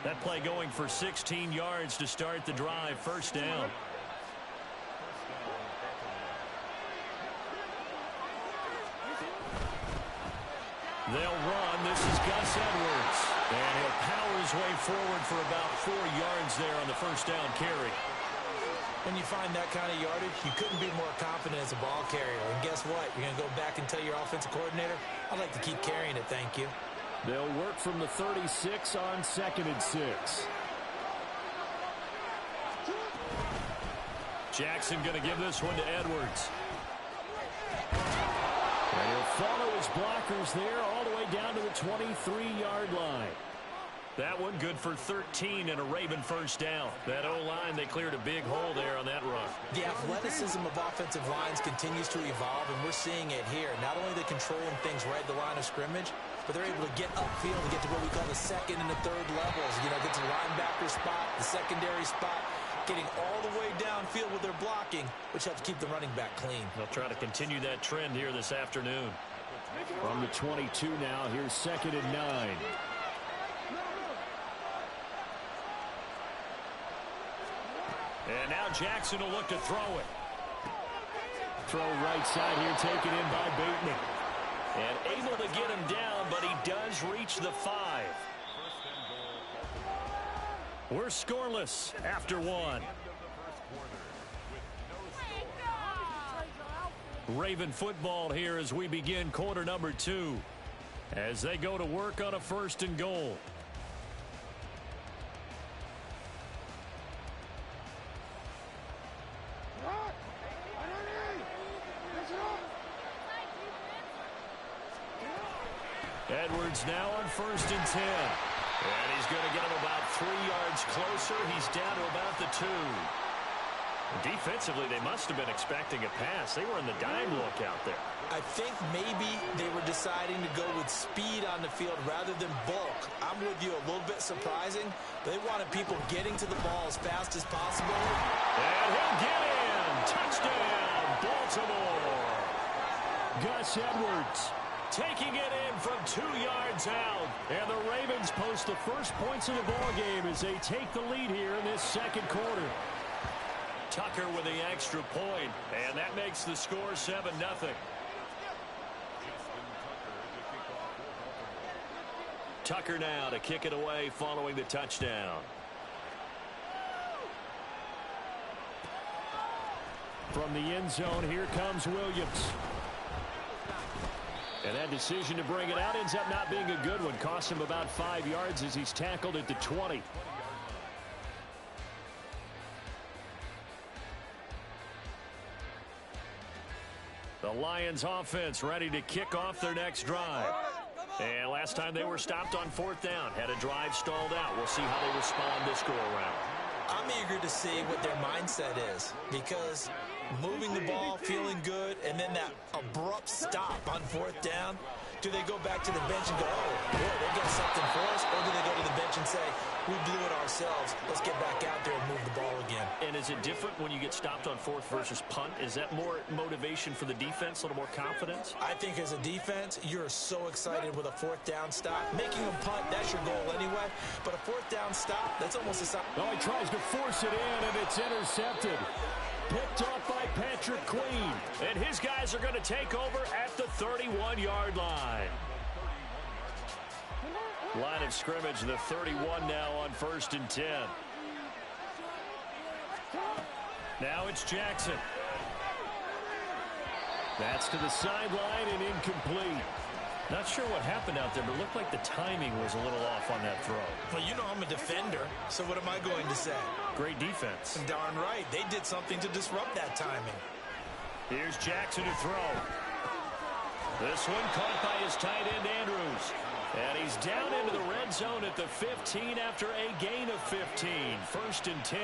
That play going for 16 yards to start the drive. 1st down. They'll run. This is Gus Edwards. And he'll power his way forward for about 4 yards there on the first down carry. When you find that kind of yardage, you couldn't be more confident as a ball carrier. And guess what? You're going to go back and tell your offensive coordinator, I'd like to keep carrying it, thank you. They'll work from the 36 on 2nd and 6. Jackson going to give this one to Edwards. And he'll follow his blockers there all the way down to the 23-yard line. That one good for 13 and a Raven first down. That O-line, they cleared a big hole there on that run. The athleticism of offensive lines continues to evolve, and we're seeing it here. Not only are they controlling things right at the line of scrimmage, but they're able to get upfield and get to what we call the 2nd and the 3rd levels. You know, get to the linebacker spot, the secondary spot, getting all the way downfield with their blocking, which helps keep the running back clean. They'll try to continue that trend here this afternoon. From the 22 now, here's 2nd and 9. And now Jackson will look to throw it. Throw right side here, taken in by Bateman. And able to get him down, but he does reach the 5. We're scoreless after 1. Raven football here as we begin quarter number 2. as they go to work on a 1st and goal. Edwards now on 1st and 10. And he's going to get him about 3 yards closer. He's down to about the 2. Defensively, they must have been expecting a pass. They were in the dime look out there. I think maybe they were deciding to go with speed on the field rather than bulk. I'm with you, a little bit surprising. They wanted people getting to the ball as fast as possible. And he'll get in. Touchdown, Baltimore. Gus Edwards taking it in from 2 yards out. And the Ravens post the first points of the ball game as they take the lead here in this 2nd quarter. Tucker with the extra point, and that makes the score 7-0. Tucker now to kick it away following the touchdown. From the end zone, here comes Williams. And that decision to bring it out ends up not being a good one. Cost him about 5 yards as he's tackled at the 20. The Lions offense ready to kick off their next drive. And last time they were stopped on 4th down. Had a drive stalled out. We'll see how they respond this go-around. I'm eager to see what their mindset is, because moving the ball, feeling good, and then that abrupt stop on 4th down, do they go back to the bench and go, oh, boy, they got something for us, or do they go to the bench and say, we blew it ourselves, let's get back out there and move the ball again? And is it different when you get stopped on 4th versus punt? Is that more motivation for the defense, a little more confidence? I think as a defense, you're so excited with a 4th down stop. Making a punt, that's your goal anyway. But a 4th down stop, that's almost a stop. Oh, he tries to force it in, and it's intercepted. Picked off by Patrick Queen. And his guys are going to take over at the 31-yard line. Line of scrimmage, the 31 now on 1st and 10. Now it's Jackson. That's to the sideline and incomplete. Not sure what happened out there, but it looked like the timing was a little off on that throw. Well, you know I'm a defender, so what am I going to say? Great defense. Darn right. They did something to disrupt that timing. Here's Jackson to throw. This one caught by his tight end, Andrews. And he's down into the red zone at the 15 after a gain of 15. 1st and 10.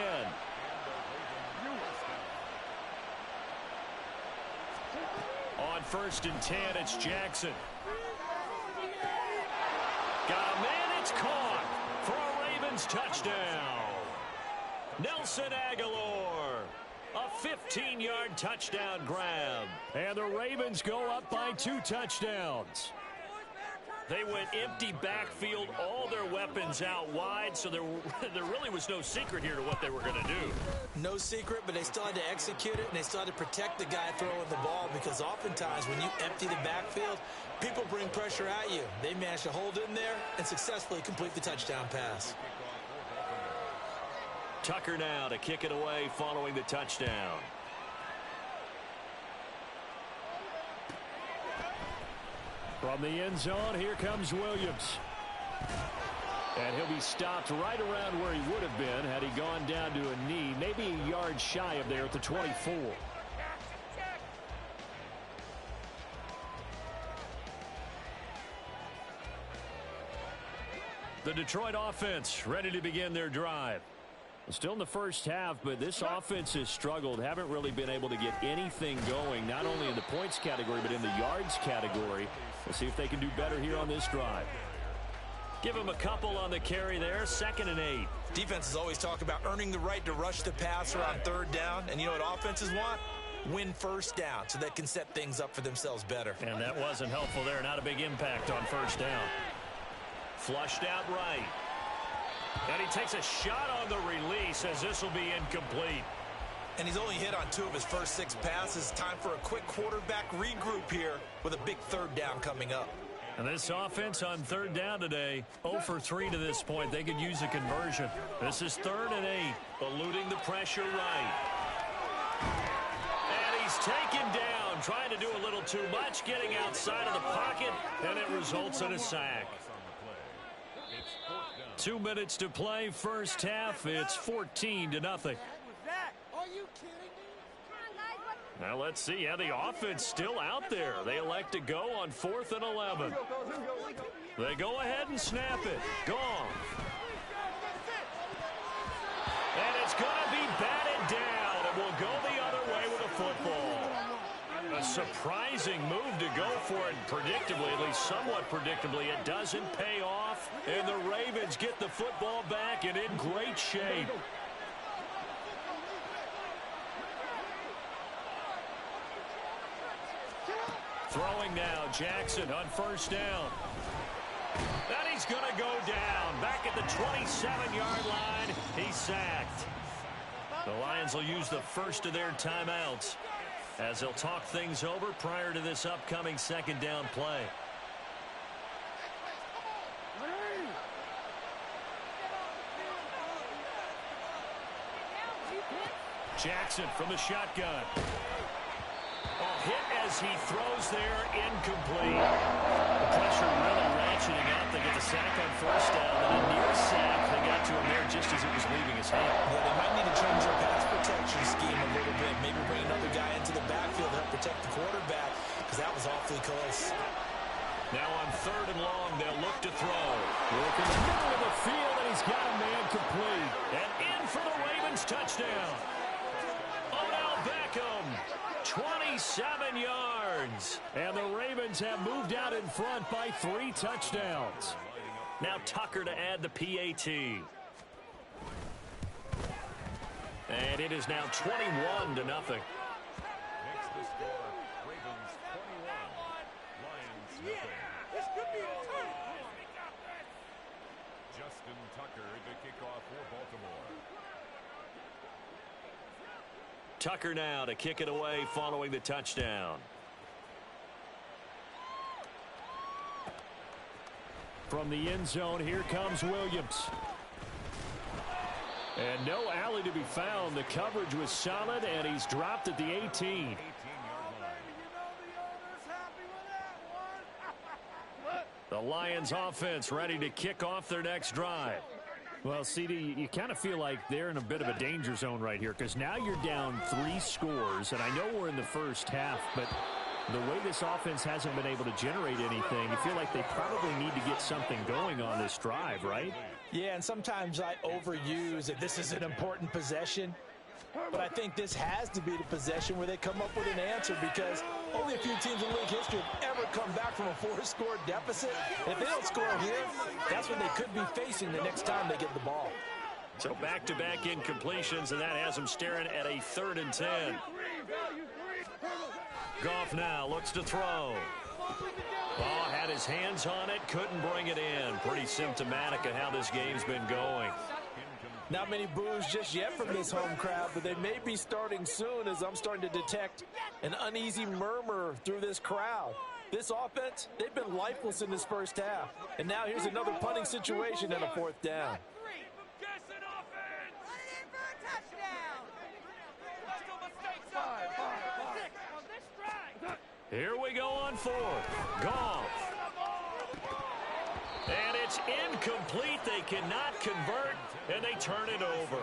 On 1st and 10, it's Jackson. Got a man, it's caught for a Ravens touchdown. Nelson Aguilar, a 15-yard touchdown grab. And the Ravens go up by 2 touchdowns. They went empty backfield, all their weapons out wide, so there really was no secret here to what they were going to do. No secret, but they still had to execute it, and they still had to protect the guy throwing the ball, because oftentimes when you empty the backfield, people bring pressure at you. They managed to hold in there and successfully complete the touchdown pass. Tucker now to kick it away following the touchdown. From the end zone, here comes Williams. And he'll be stopped right around where he would have been had he gone down to a knee, maybe a yard shy of there at the 24. The Detroit offense ready to begin their drive. Still in the first half, but this offense has struggled. Haven't really been able to get anything going, not only in the points category, but in the yards category. We'll see if they can do better here on this drive. Give them a couple on the carry there. 2nd and 8. Defenses always talk about earning the right to rush the passer on 3rd down. And you know what offenses want? Win 1st down so they can set things up for themselves better. And that wasn't helpful there. Not a big impact on 1st down. Flushed out right. And he takes a shot on the release as this will be incomplete. And he's only hit on 2 of his first 6 passes. Time for a quick quarterback regroup here with a big 3rd down coming up. And this offense on 3rd down today, 0 for 3 to this point. They could use a conversion. This is 3rd and 8, eluding the pressure right. And he's taken down down, trying to do a little too much, getting outside of the pocket, and it results in a sack. 2 minutes to play, first half. It's 14-0. Now let's see how the offense still out there. They elect to go on 4th and 11. They go ahead and snap it. Gone. And it's going to be batted down, and will go the other way with a football. A surprising move to go for it, predictably, at least somewhat predictably. It doesn't pay off, and the Ravens get the football back and in great shape. Throwing now, Jackson on first down. And he's going to go down. Back at the 27-yard line, he's sacked. The Lions will use the first of their timeouts as they'll talk things over prior to this upcoming second down play. Jackson from the shotgun. Hit as he throws there, incomplete. The pressure really ratcheting up. They get the sack on first down, and a near sack. They got to him there just as it was leaving his hand. Yeah, they might need to change their pass protection scheme a little bit. Maybe bring another guy into the backfield to help protect the quarterback, because that was awfully close. Now on 3rd and long, they'll look to throw. Look in the middle of the field, and he's got a man complete. And in for the Ravens touchdown. Odell Beckham. 27 yards. And the Ravens have moved out in front by 3 touchdowns. Now Tucker to add the PAT. And it is now 21-0. Makes the score Ravens 21, Lions nothing. Justin Tucker to kick off for Baltimore. Tucker now to kick it away following the touchdown. From the end zone, here comes Williams. And no alley to be found. The coverage was solid, and he's dropped at the 18. 18-yard line. The Lions offense ready to kick off their next drive. Well, CD, you kind of feel like they're in a bit of a danger zone right here, because now you're down 3 scores, and I know we're in the first half, but the way this offense hasn't been able to generate anything, you feel like they probably need to get something going on this drive, right? Yeah, and sometimes I overuse it. This is an important possession, but I think this has to be the possession where they come up with an answer, because only a few teams in league history have ever come back from a 4-score deficit. And if they don't score here, that's what they could be facing the next time they get the ball. So back-to-back incompletions, and that has them staring at a 3rd and 10. Goff now looks to throw. Oh, had his hands on it, couldn't bring it in. Pretty symptomatic of how this game's been going. Not many boos just yet from this home crowd, but they may be starting soon, as I'm starting to detect an uneasy murmur through this crowd. This offense, they've been lifeless in this first half. And now here's another punting situation and a 4th down. Here we go on 4th. Goff. And it's incomplete. They cannot convert, and they turn it over.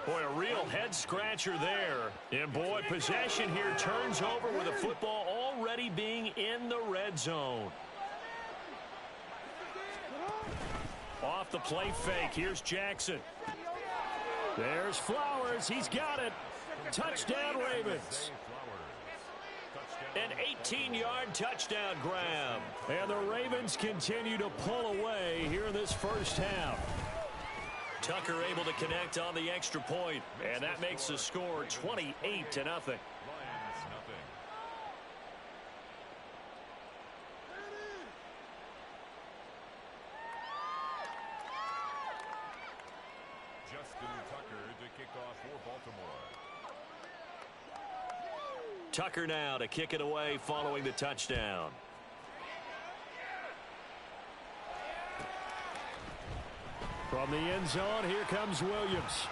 Boy, a real head-scratcher there. And, boy, possession here turns over with the football already being in the red zone. Off the play fake, here's Jackson. There's Flowers. He's got it. Touchdown, Ravens. An 18-yard touchdown grab. And the Ravens continue to pull away here in this first half. Tucker able to connect on the extra point, and that makes the score 28-0. Lions nothing. Justin Tucker to kick off for Baltimore. Tucker now to kick it away following the touchdown. From the end zone, here comes Williams.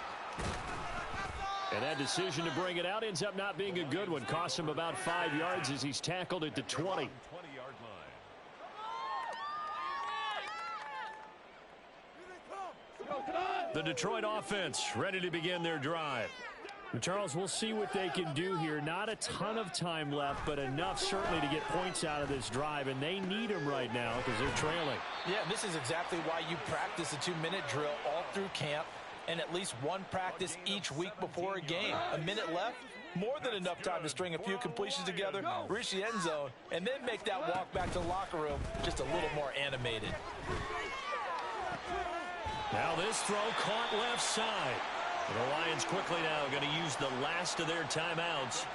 And that decision to bring it out ends up not being a good one. Costs him about 5 yards as he's tackled at the 20. 20-yard line. The Detroit offense ready to begin their drive. Charles, we'll see what they can do here. Not a ton of time left, but enough certainly to get points out of this drive, and they need them right now because they're trailing. Yeah, this is exactly why you practice a 2-minute drill all through camp and at least one practice each week before a game. A minute left, more than enough time to string a few completions together, reach the end zone, and then make that walk back to the locker room just a little more animated. Now this throw caught left side. The Lions quickly now going to use the last of their timeouts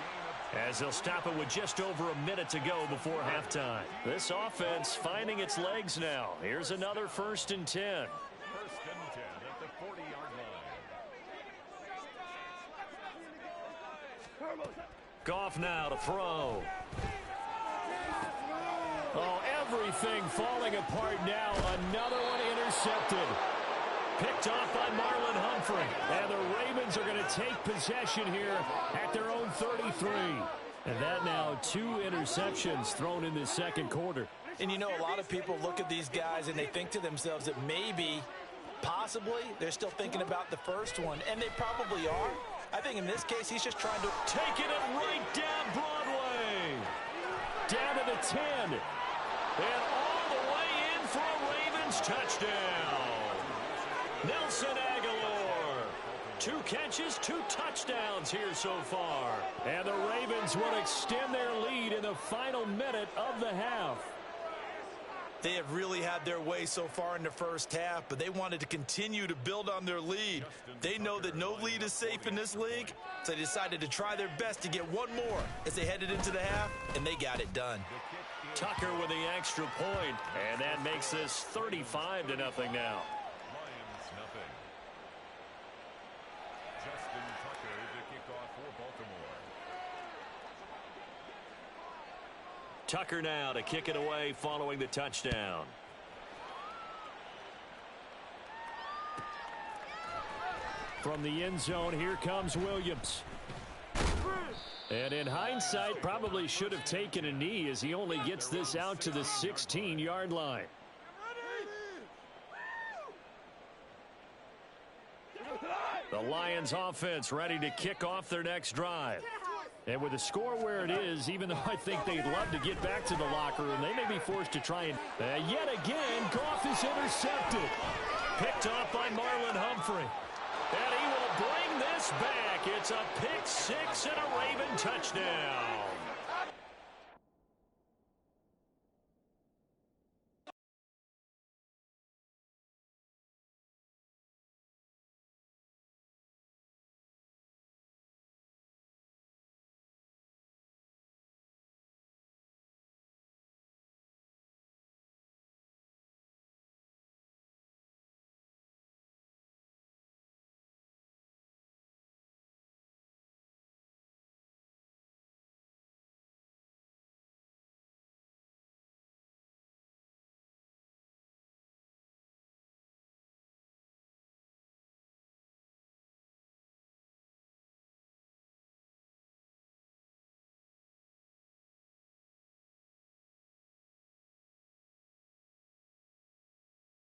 as they'll stop it with just over a minute to go before halftime. This offense finding its legs now. Here's another 1st and 10. 1st and 10 at the 40-yard line. Goff now to throw. Oh, everything falling apart now. Another one intercepted. Picked off by Marlon Humphrey. And the Ravens are going to take possession here at their own 33. And that now 2 interceptions thrown in this second quarter. And you know, a lot of people look at these guys and they think to themselves that maybe, possibly, they're still thinking about the first one. And they probably are. I think in this case, he's just trying to taking it right down Broadway. Down to the 10. And all the way in for a Ravens touchdown. Nelson Aguilar. 2 catches, 2 touchdowns here so far. And the Ravens will extend their lead in the final minute of the half. They have really had their way so far in the first half, but they wanted to continue to build on their lead. They know that no lead is safe in this league, so they decided to try their best to get one more as they headed into the half, and they got it done. Tucker with the extra point, and that makes this 35-0 now. Lions nothing. Justin Tucker to kick off for Baltimore. Tucker now to kick it away following the touchdown. From the end zone, here comes Williams. And in hindsight, probably should have taken a knee as he only gets this out to the 16-yard line. The Lions offense ready to kick off their next drive. And with the score where it is, even though I think they'd love to get back to the locker room, they may be forced to try and yet again, Goff is intercepted. Picked off by Marlon Humphrey. And he will bring this back. It's a pick 6 and a Raven touchdown.